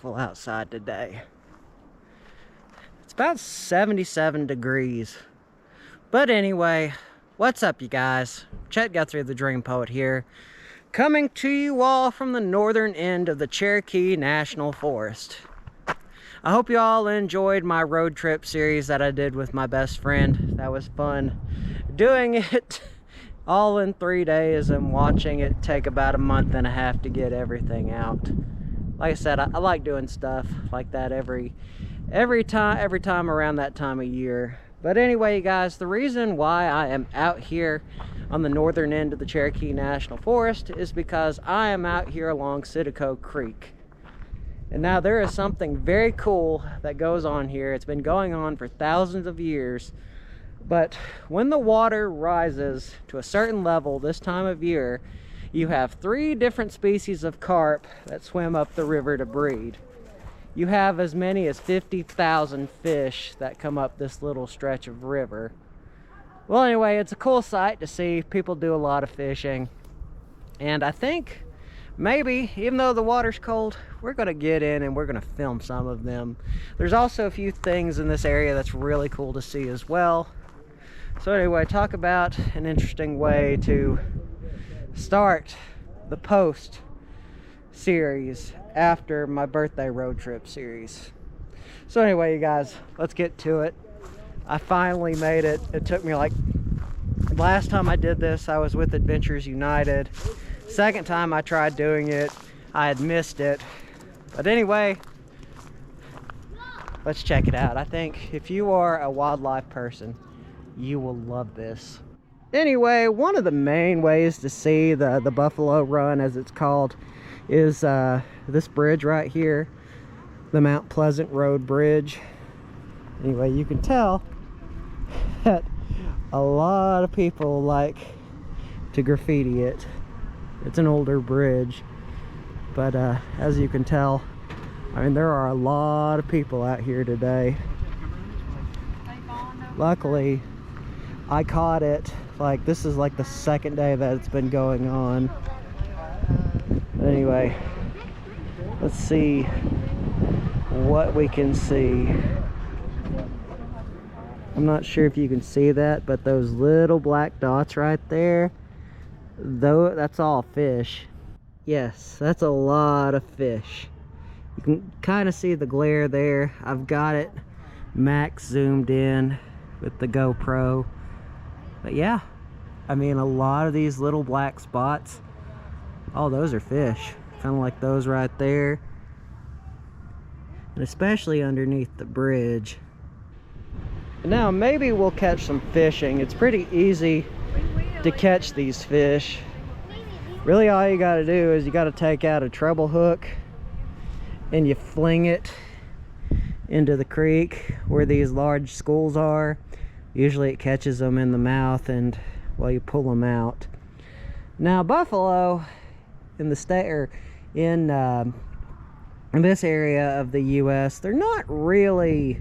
beautiful outside today. It's about 77 degrees. But anyway, what's up, you guys? Chet-Guthrie, the Dream Poet here, coming to you all from the northern end of the Cherokee National Forest. I hope you all enjoyed my road trip series that I did with my best friend. That was fun doing it all in 3 days and watching it take about a month and a half to get everything out. Like I said, I like doing stuff like that every time around that time of year. But anyway, guys, the reason why I am out here on the northern end of the Cherokee National Forest is because I am out here along Sitico Creek. And now there is something very cool that goes on here. It's been going on for thousands of years. But when the water rises to a certain level this time of year, you have 3 different species of carp that swim up the river to breed. You have as many as 50,000 fish that come up this little stretch of river. Well, anyway, it's a cool sight to see. People do a lot of fishing. And I think maybe, even though the water's cold, we're going to get in and we're going to film some of them. There's also a few things in this area that's really cool to see as well. So anyway, talk about an interesting way to start the post series after my birthday road trip series. So anyway, you guys, let's get to it. I finally made it. It took me like, last time I did this, I was with Adventures United. Second time I tried doing it, I had missed it. But anyway, let's check it out. I think if you are a wildlife person, you will love this. Anyway, one of the main ways to see the Buffalo Run, as it's called, is this bridge right here, the Mount Pleasant Road Bridge. Anyway, you can tell that a lot of people like to graffiti it. It's an older bridge, but as you can tell, I mean, there are a lot of people out here today. Luckily, I caught it. Like, this is like the second day that it's been going on. But anyway, let's see what we can see. I'm not sure if you can see that, but those little black dots right there, though, that's all fish. Yes, that's a lot of fish. You can kind of see the glare there. I've got it max zoomed in with the GoPro. But yeah, I mean, a lot of these little black spots, oh, those are fish. Kind of like those right there. And especially underneath the bridge. Now, maybe we'll catch some fishing. It's pretty easy to catch these fish. Really, all you got to do is you got to take out a treble hook and you fling it into the creek where these large schools are. Usually it catches them in the mouth, and well, you pull them out. Now, buffalo in the state, or in this area of the U.S., they're not really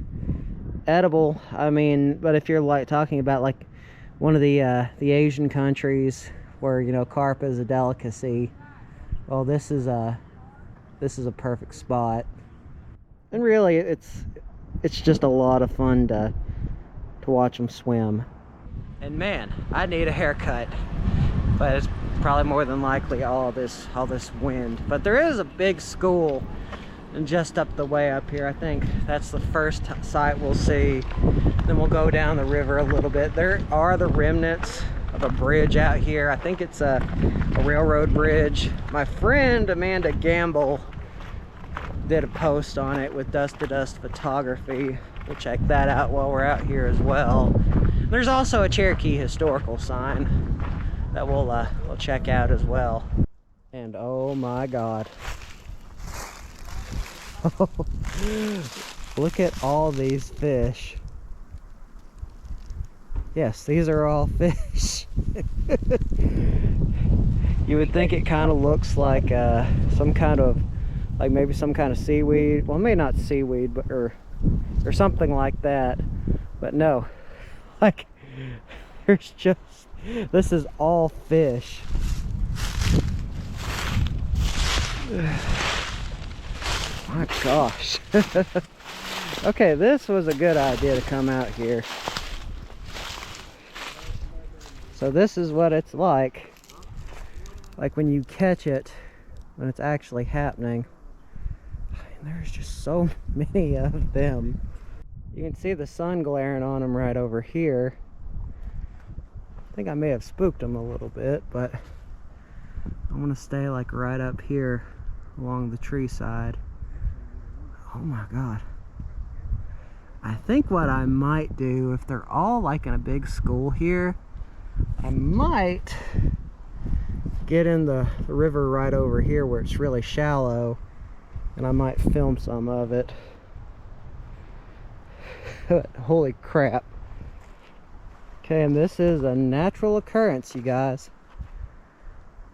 edible. I mean, but if you're like talking about like one of the Asian countries where, you know, carp is a delicacy, well, this is a perfect spot. And really, it's just a lot of fun to watch them swim. And man, I need a haircut, but it's probably more than likely all this wind. But there is a big school just up the way up here. I think that's the first site we'll see. Then we'll go down the river a little bit. There are the remnants of a bridge out here. I think it's a railroad bridge. My friend Amanda Gamble did a post on it with Dust to Dust Photography. We'll check that out while we're out here as well. There's also a Cherokee historical sign that we'll check out as well. And oh my God. Look at all these fish. Yes, these are all fish. You would think it kind of looks like some kind of, like maybe some kind of seaweed. Well, maybe not seaweed, but or something like that. But no, like there's just, this is all fish. My gosh. Okay, this was a good idea to come out here. So this is what it's like when you catch it, when it's actually happening. There's just so many of them. You can see the sun glaring on them right over here. I think I may have spooked them a little bit, but I want to stay like right up here along the tree side. Oh my god. I think what I might do, if they're all like in a big school here, I might get in the river right over here where it's really shallow, and I might film some of it. Holy crap. Okay, and this is a natural occurrence, you guys.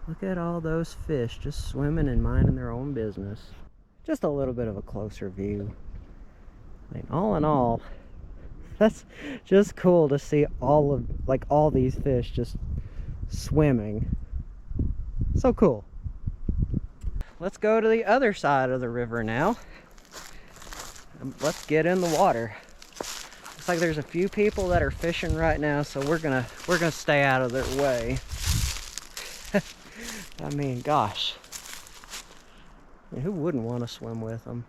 Look at all those fish just swimming and minding their own business. Just a little bit of a closer view. I mean, all in all, that's just cool to see all these fish just swimming. So cool. Let's go to the other side of the river now. And let's get in the water. Looks like there's a few people that are fishing right now, so we're gonna stay out of their way. I mean, gosh. I mean, who wouldn't want to swim with them?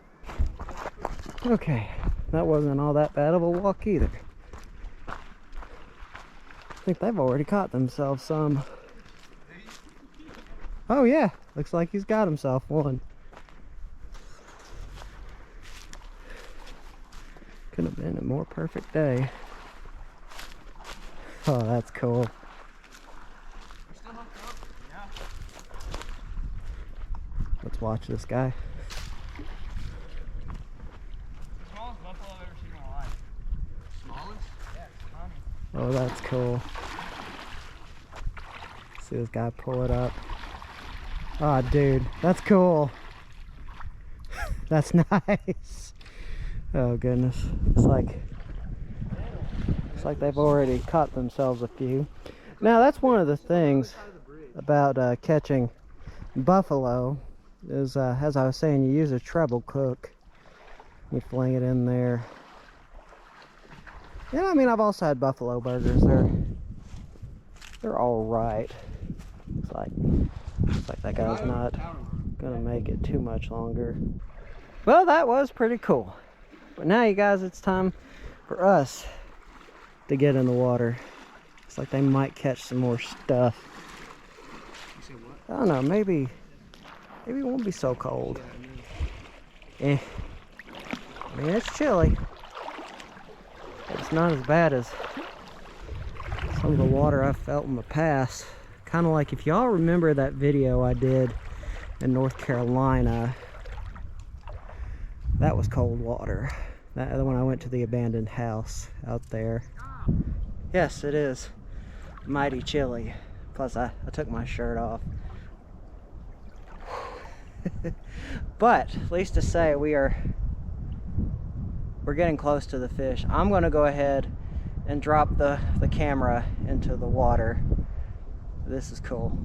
Okay, that wasn't all that bad of a walk either. I think they've already caught themselves some. Oh yeah, looks like he's got himself one. Could have been a more perfect day. Oh, that's cool. Let's watch this guy. Smallest buffalo I've ever seen in my life. Smallest? Yeah, it's tiny. Oh, that's cool. See this guy pull it up. Oh, dude, that's cool. That's nice. Oh goodness, it's like they've already caught themselves a few. Now that's one of the things about catching buffalo is, as I was saying, you use a treble hook. You fling it in there. Yeah, I mean, I've also had buffalo burgers. They're all right. Looks like that guy's not gonna make it too much longer. Well, that was pretty cool. But now, you guys, it's time for us to get in the water. It's like they might catch some more stuff. I don't know, maybe it won't be so cold. I mean, it's chilly, but it's not as bad as some of the water I've felt in the past. Kind of like, if y'all remember that video I did in North Carolina, that was cold water. That other one, I went to the abandoned house out there. Yes, it is mighty chilly. Plus, I took my shirt off. But at least to say, we're getting close to the fish. I'm going to go ahead and drop the camera into the water. This is cool.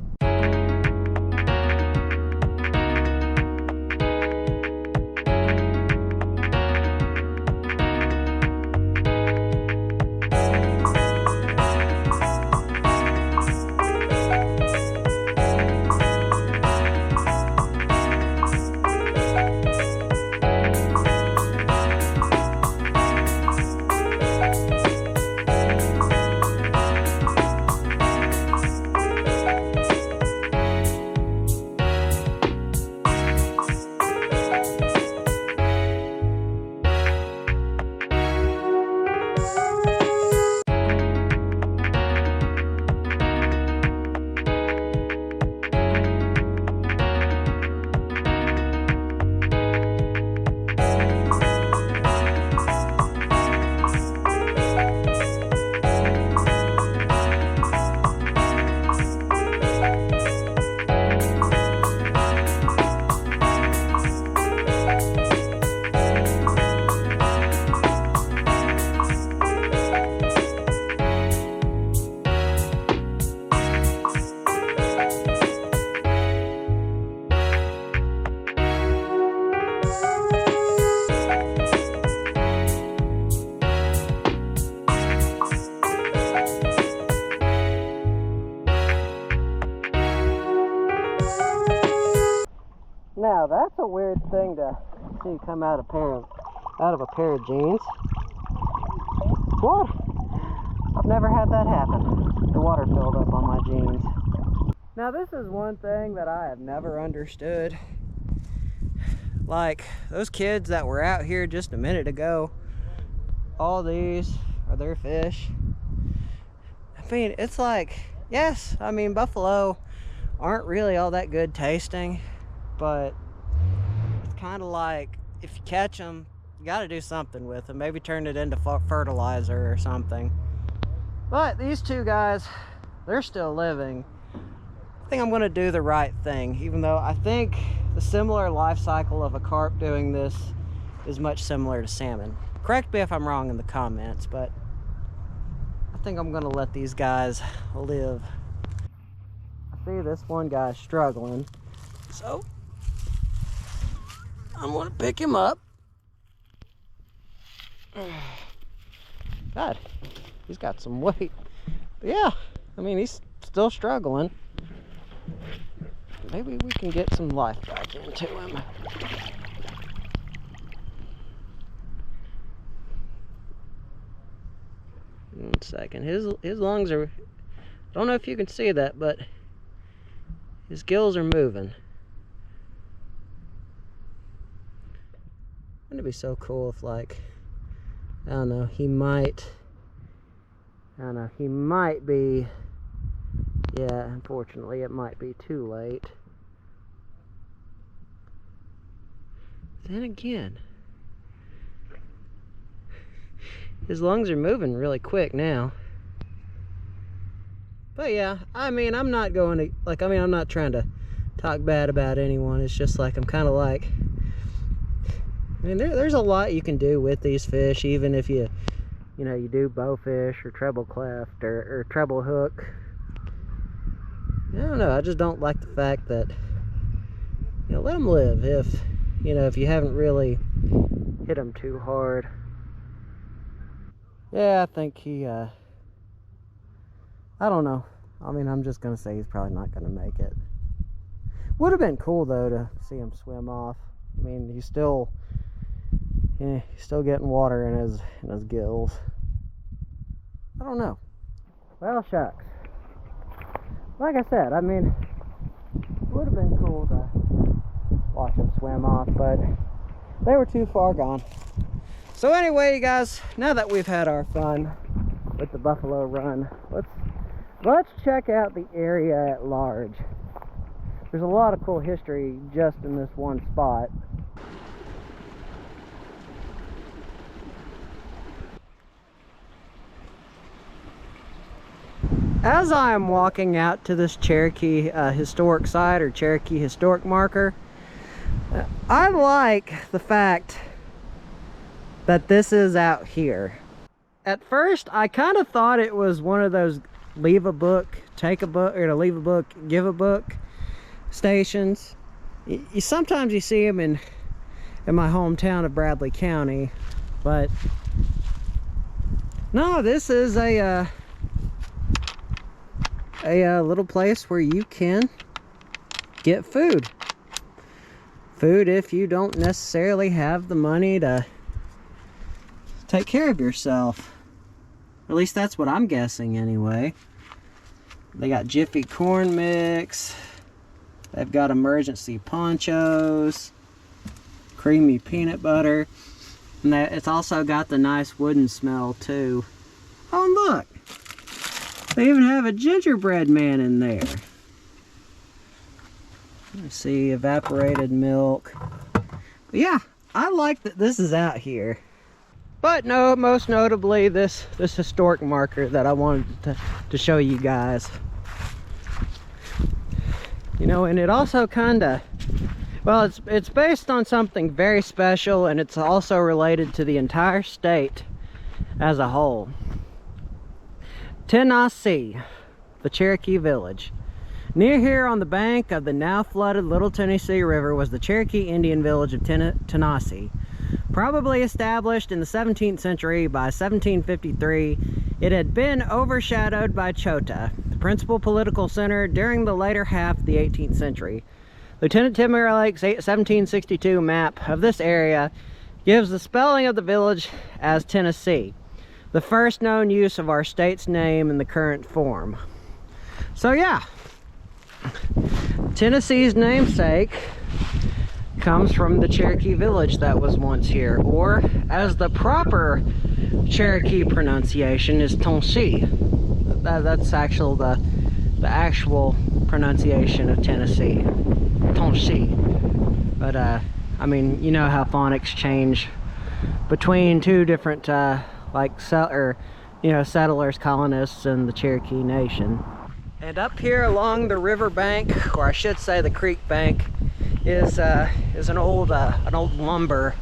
Now that's a weird thing to see come out of a pair of jeans. What? I've never had that happen. The water filled up on my jeans. Now this is one thing that I have never understood. Like those kids that were out here just a minute ago, all these are their fish. I mean, it's like, yes, I mean, buffalo aren't really all that good tasting, but it's kind of like if you catch them, you got to do something with them. Maybe turn it into fertilizer or something. But these two guys, they're still living. I think I'm going to do the right thing, even though I think the similar life cycle of a carp doing this is much similar to salmon. Correct me if I'm wrong in the comments, but I think I'm going to let these guys live. I see this one guy struggling, so I'm going to pick him up. God, he's got some weight. But yeah, I mean, he's still struggling. Maybe we can get some life back into him. One second. His lungs are, I don't know if you can see that, but his gills are moving. Wouldn't it be so cool if, like, I don't know, he might be, yeah, unfortunately it might be too late. Then again, his lungs are moving really quick now. But yeah, I mean, I'm not going to, like, I mean, I'm not trying to talk bad about anyone. It's just like, I'm kind of like, I mean, there's a lot you can do with these fish, even if you know, you do bowfish or treble cleft or treble hook. I don't know, I just don't like the fact that, you know, let them live if, you know, if you haven't really hit them too hard. Yeah, I think he, I don't know. I mean, I'm just gonna say he's probably not gonna make it. Would have been cool though to see him swim off. I mean, he's still getting water in his gills. I don't know. Well, shucks. Like I said, I mean, it would have been cool to watch him swim off, but they were too far gone. So anyway, you guys, now that we've had our fun with the buffalo run, let's check out the area at large. There's a lot of cool history just in this one spot. As I am walking out to this Cherokee historic site, or Cherokee historic marker, I like the fact that this is out here. At first, I kind of thought it was one of those leave a book, take a book, or leave a book, give a book stations. Sometimes you see them in my hometown of Bradley County, but no, this is a little place where you can get food. Food if you don't necessarily have the money to take care of yourself. At least that's what I'm guessing anyway. They got Jiffy corn mix. They've got emergency ponchos, creamy peanut butter, and it's also got the nice wooden smell too. Oh, look! They even have a gingerbread man in there. Let's see, evaporated milk. But yeah, I like that this is out here. But no, most notably this historic marker that I wanted to show you guys. You know, and it also kinda, well, it's based on something very special, and it's also related to the entire state as a whole. Tennessee, the Cherokee village. Near here on the bank of the now flooded Little Tennessee River was the Cherokee Indian village of Tennessee. Probably established in the 17th century, by 1753, it had been overshadowed by Chota, the principal political center during the later half of the 18th century. Lieutenant Timberlake's 1762 map of this area gives the spelling of the village as Tennessee, the first known use of our state's name in the current form. So yeah, Tennessee's namesake comes from the Cherokee village that was once here, or as the proper Cherokee pronunciation is Tennessee. That's actual the actual pronunciation of Tennessee, Tennessee. But I mean, you know how phonics change between two different settlers, colonists, and the Cherokee Nation. And up here along the river bank, or I should say the creek bank, is an old lumber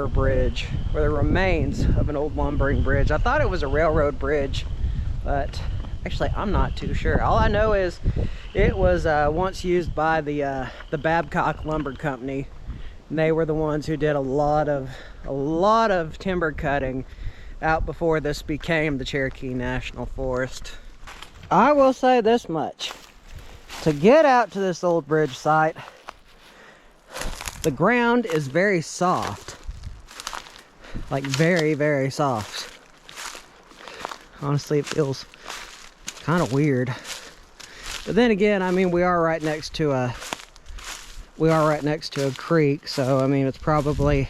bridge, or the remains of an old lumbering bridge. I thought it was a railroad bridge, but actually I'm not too sure. All I know is it was once used by the Babcock Lumber Company, and they were the ones who did a lot of timber cutting out before this became the Cherokee National Forest. I will say this much: to get out to this old bridge site, the ground is very soft, like very, very soft. Honestly, it feels kind of weird. But then again, I mean, we are right next to a creek, so I mean, it's probably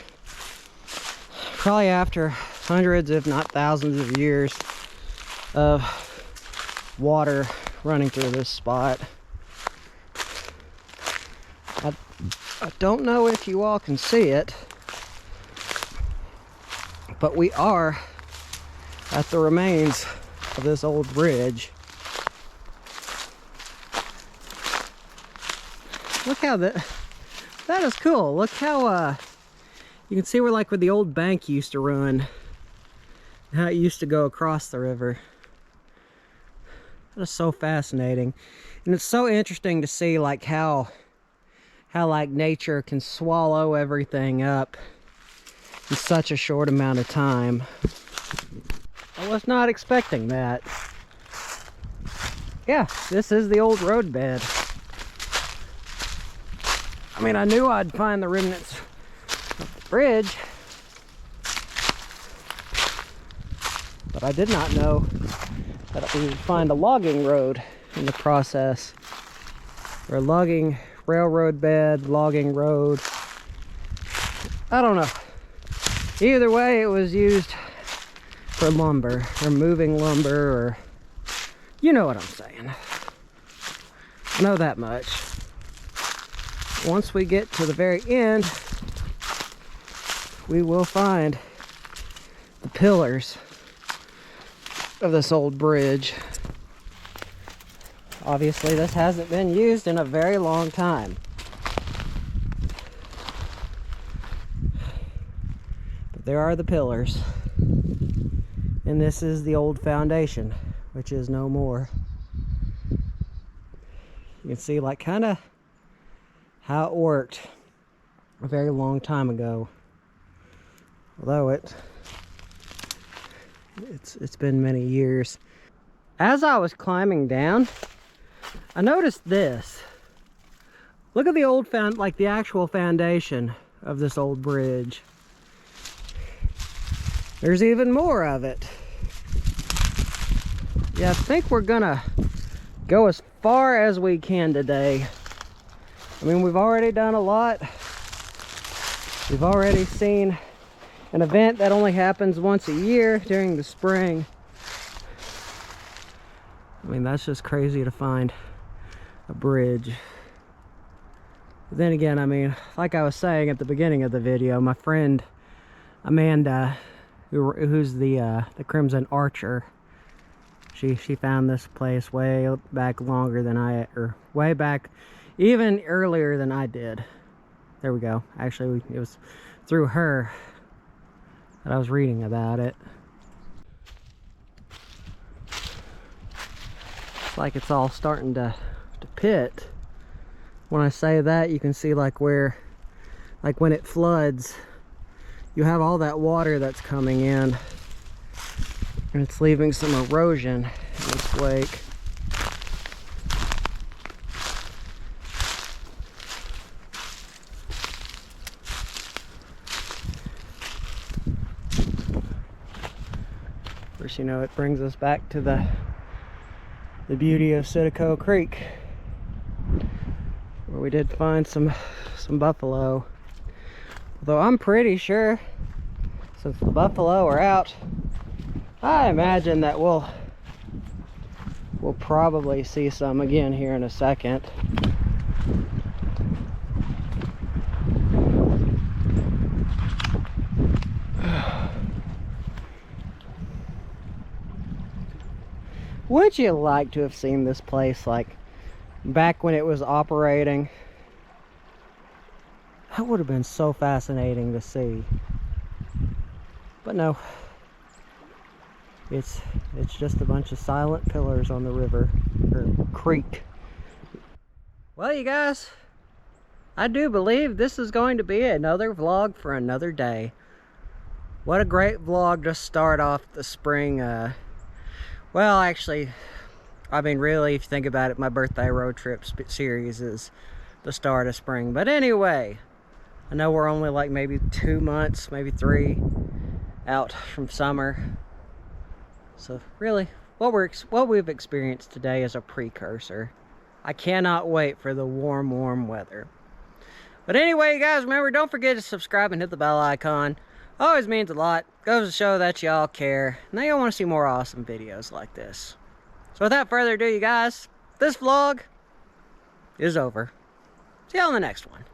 after hundreds, if not thousands of years of water running through this spot. I don't know if you all can see it, but we are at the remains of this old bridge. Look how that is cool. Look how you can see where the old bank used to run, and how it used to go across the river. That is so fascinating, and it's so interesting to see how nature can swallow everything up in such a short amount of time. I was not expecting that. Yeah, this is the old roadbed. I mean, I knew I'd find the remnants of the bridge, but I did not know that we would find a logging road in the process, or a railroad bed, logging road. I don't know. Either way, it was used for lumber, or moving lumber, or you know what I'm saying. I know that much. Once we get to the very end, we will find the pillars of this old bridge. Obviously, this hasn't been used in a very long time. But there are the pillars. And this is the old foundation, which is no more. You can see kind of how it worked a very long time ago. Although it's been many years. As I was climbing down, I noticed this. Look at the old the actual foundation of this old bridge. There's even more of it. Yeah, I think we're gonna go as far as we can today. I mean, we've already done a lot. We've already seen an event that only happens once a year during the spring. I mean, that's just crazy to find a bridge. But then again, I mean, like I was saying at the beginning of the video, my friend Amanda, who's the Crimson Archer, she found this place way back longer than way back, even earlier than I did. There we go. Actually, it was through her that I was reading about it. It's like it's all starting to pit. When I say that, you can see where, when it floods, you have all that water that's coming in, and it's leaving some erosion in its wake. you know, it brings us back to the beauty of Sitico Creek, where we did find some buffalo. Although I'm pretty sure, since the buffalo are out, I imagine that we'll probably see some again here in a second. Would you like to have seen this place like back when it was operating? That would have been so fascinating to see. But no, it's just a bunch of silent pillars on the river, or creek. Well, you guys, I do believe this is going to be another vlog for another day. What a great vlog to start off the spring. Well, actually, I mean, really, if you think about it, my birthday road trip series is the start of spring. But anyway, I know we're only like maybe 2 months, maybe 3 out from summer. So really, what we've experienced today is a precursor. I cannot wait for the warm weather. But anyway, you guys, remember, don't forget to subscribe and hit the bell icon. Always means a lot. Goes to show that y'all care. And y'all want to see more awesome videos like this. So without further ado, you guys, this vlog is over. See y'all in the next one.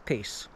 Peace.